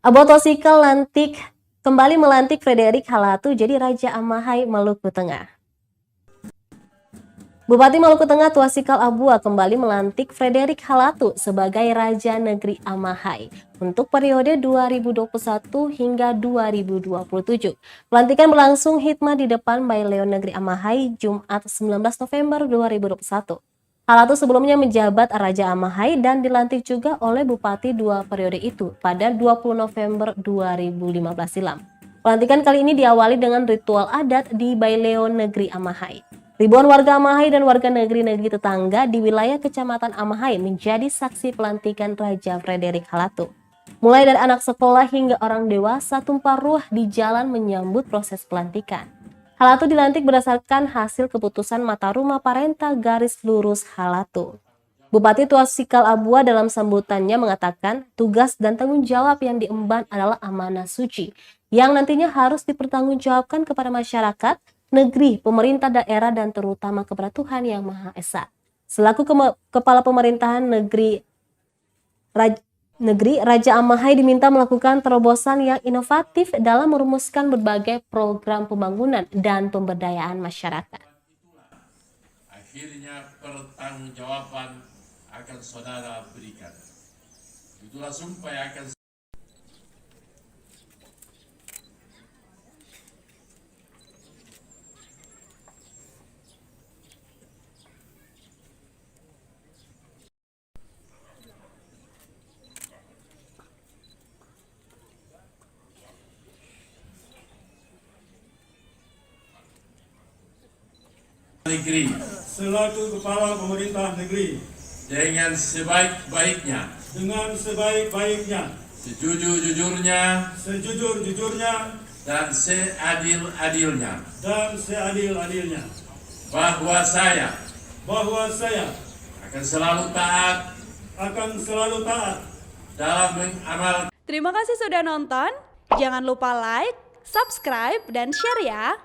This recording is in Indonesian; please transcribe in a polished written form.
Abotosikal kembali melantik Frederick Halatu jadi Raja Amahai Maluku Tengah. Bupati Maluku Tengah Tuasikal Abua kembali melantik Frederick Halatu sebagai Raja Negeri Amahai untuk periode 2021 hingga 2027. Pelantikan berlangsung hikmat di depan Baileon Negeri Amahai Jumat 19 November 2021. Halatu sebelumnya menjabat Raja Amahai dan dilantik juga oleh Bupati dua periode itu pada 20 November 2015 silam. Pelantikan kali ini diawali dengan ritual adat di Baileon Negeri Amahai. Ribuan warga Amahai dan warga negeri-negeri tetangga di wilayah Kecamatan Amahai menjadi saksi pelantikan Raja Frederick Halatu. Mulai dari anak sekolah hingga orang dewasa tumpah ruah di jalan menyambut proses pelantikan. Halatu dilantik berdasarkan hasil keputusan Mata Rumah Parenta garis lurus Halatu. Bupati Tuasikal Abua dalam sambutannya mengatakan tugas dan tanggung jawab yang diemban adalah amanah suci yang nantinya harus dipertanggungjawabkan kepada masyarakat, negeri, pemerintah daerah, dan terutama kepada Tuhan Yang Maha Esa. Selaku Kepala Pemerintahan Negeri Raja Amahai diminta melakukan terobosan yang inovatif dalam merumuskan berbagai program pembangunan dan pemberdayaan masyarakat. Akhirnya pertanggungjawaban akan saudara berikan. Itulah sumpah yang akan negeri selaku Kepala Pemerintah Negeri dengan sebaik-baiknya, sejujur-jujurnya, dan seadil-adilnya, bahwa saya akan selalu taat dalam mengamalkan. Terima kasih sudah nonton. Jangan lupa like, subscribe, dan share ya.